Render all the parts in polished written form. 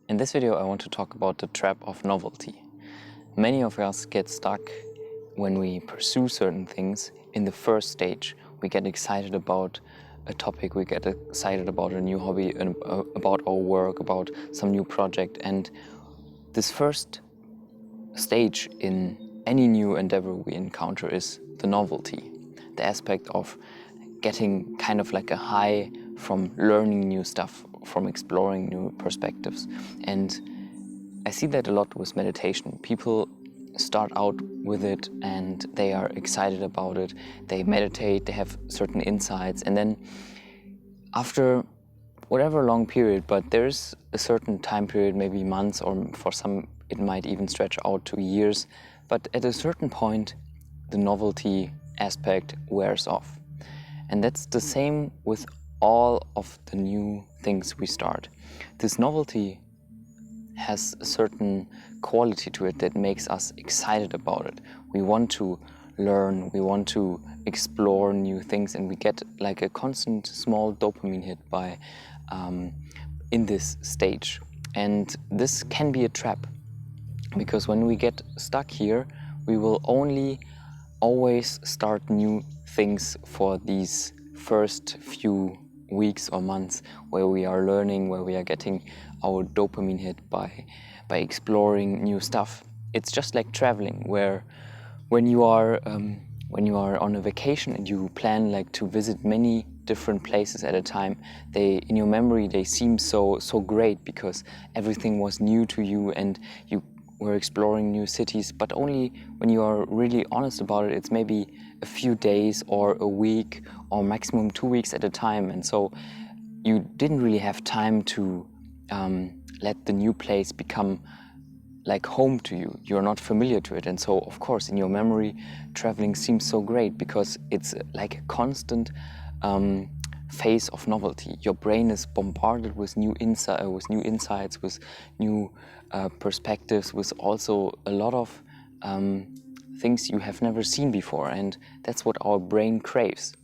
In this video I want to talk about the trap of novelty. Many of us get stuck when we pursue certain things in the first stage. We get excited about a topic, we get excited about a new hobby, about our work, about some new project, and this first stage in any new endeavor we encounter is the novelty, the aspect of getting kind of like a high from learning new stuff, from exploring new perspectives. And I see that a lot with meditation. People start out with it and they are excited about it. They meditate, they have certain insights, and then after whatever long period, but there's a certain time period, maybe months, or for some it might even stretch out to years, but at a certain point the novelty aspect wears off. And that's the same with all of the new things we start. This novelty has a certain quality to it that makes us excited about it. We want to learn, we want to explore new things, and we get like a constant small dopamine hit by in this stage. And this can be a trap, because when we get stuck here, we will only always start new things for these first few weeks or months where we are learning, where we are getting our dopamine hit by exploring new stuff. It's just like traveling, where when you are on a vacation and you plan like to visit many different places at a time, in your memory they seem so great because everything was new to you and you were exploring new cities. But only when you are really honest about it, it's maybe a few days or a week or maximum 2 weeks at a time. And so you didn't really have time to let the new place become like home to you. You're not familiar to it. And so, of course, in your memory, traveling seems so great because it's like a constant phase of novelty. Your brain is bombarded with new insights, with new perspectives, with also a lot of things you have never seen before. And that's what our brain craves.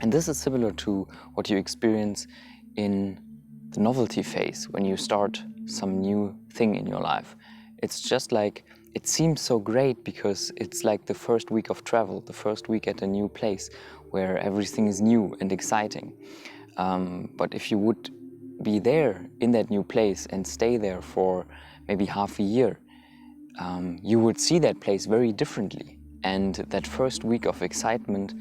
And this is similar to what you experience in the novelty phase when you start some new thing in your life. It's just like, it seems so great because it's like the first week of travel, the first week at a new place where everything is new and exciting. But if you would be there in that new place and stay there for maybe half a year, you would see that place very differently. And that first week of excitement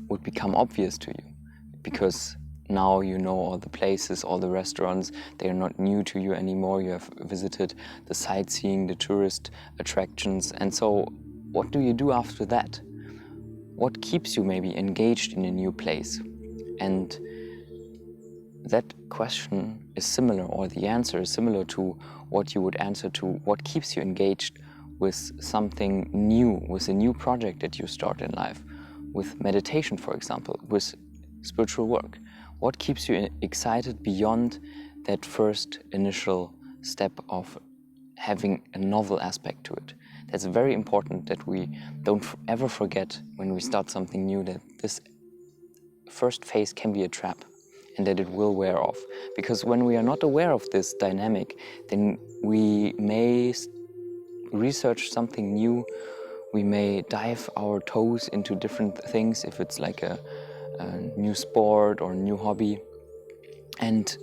would become obvious to you, because now you know all the places, all the restaurants. They are not new to you anymore. You have visited the sightseeing, the tourist attractions. And so what do you do after that? What keeps you maybe engaged in a new place? And that question is similar, or the answer is similar to what you would answer to what keeps you engaged with something new, with a new project that you start in life, with meditation, for example, with spiritual work. What keeps you excited beyond that first initial step of having a novel aspect to it? That's very important, that we don't ever forget when we start something new that this first phase can be a trap and that it will wear off. Because when we are not aware of this dynamic, then we may research something new, we may dive our toes into different things if it's like a new sport or new hobby, and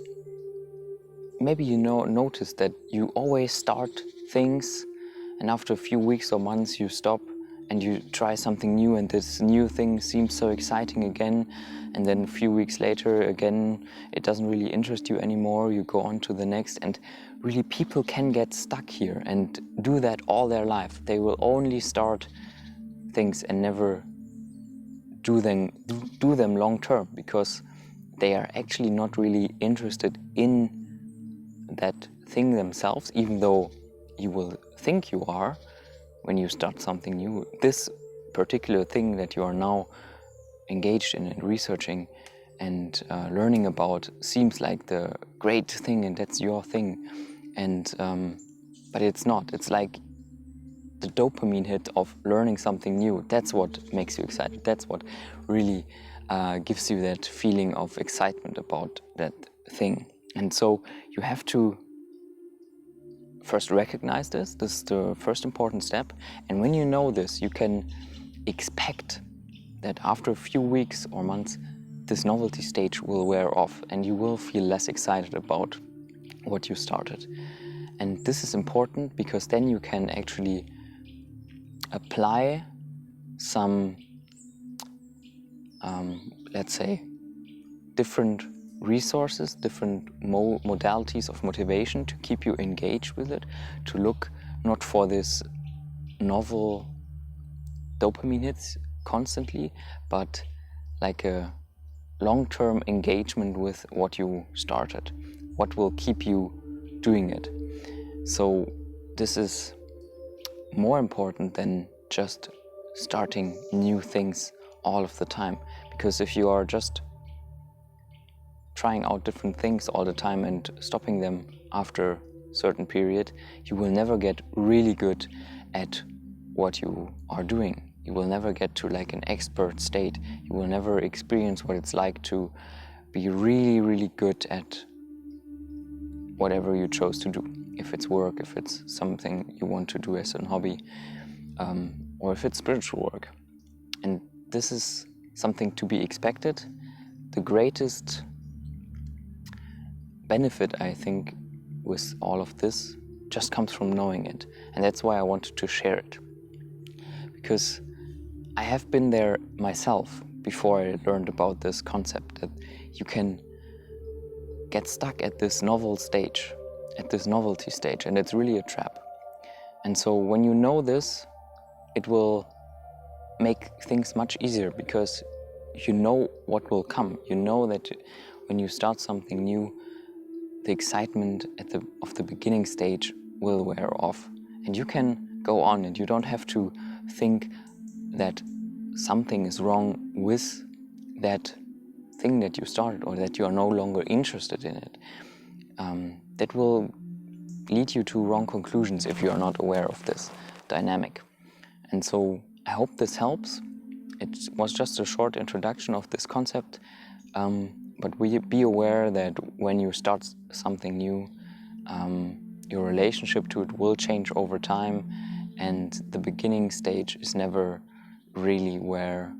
maybe you notice that you always start things and after a few weeks or months you stop and you try something new, and this new thing seems so exciting again, and then a few weeks later again it doesn't really interest you anymore. You go on to the next, and really people can get stuck here and do that all their life. They will only start things and never do them long term, because they are actually not really interested in that thing themselves, even though you will think you are when you start something new. This particular thing that you are now engaged in and researching and learning about seems like the great thing, and that's your thing, and but it's not. It's like the dopamine hit of learning something new. That's what makes you excited. That's what really gives you that feeling of excitement about that thing. And so you have to first recognize this. This is the first important step. And when you know this, you can expect that after a few weeks or months, this novelty stage will wear off and you will feel less excited about what you started. And this is important because then you can actually apply some, let's say, different resources, different modalities of motivation to keep you engaged with it, to look not for this novel dopamine hits constantly, but like a long-term engagement with what you started, what will keep you doing it. So this is more important than just starting new things all of the time, because if you are just trying out different things all the time and stopping them after a certain period, you will never get really good at what you are doing. You will never get to like an expert state. You will never experience what it's like to be really, really good at whatever you chose to do. If it's work, if it's something you want to do as a hobby, or if it's spiritual work. And this is something to be expected. The greatest benefit, I think, with all of this just comes from knowing it. And that's why I wanted to share it. Because I have been there myself before I learned about this concept, that you can get stuck at this novel stage, at this novelty stage, and it's really a trap. And so when you know this, it will make things much easier because you know what will come. You know that when you start something new, the excitement of the beginning stage will wear off. And you can go on, and you don't have to think that something is wrong with that thing that you started, or that you are no longer interested in it. That will lead you to wrong conclusions if you are not aware of this dynamic. And so I hope this helps. It was just a short introduction of this concept, but be aware that when you start something new, your relationship to it will change over time, and the beginning stage is never really where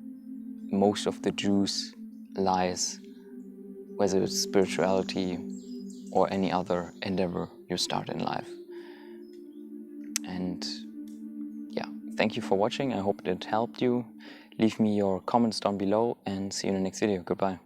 most of the juice lies, whether it's spirituality or any other endeavor you start in life. And yeah, thank you for watching. I hope it helped you. Leave me your comments down below and see you in the next video. Goodbye.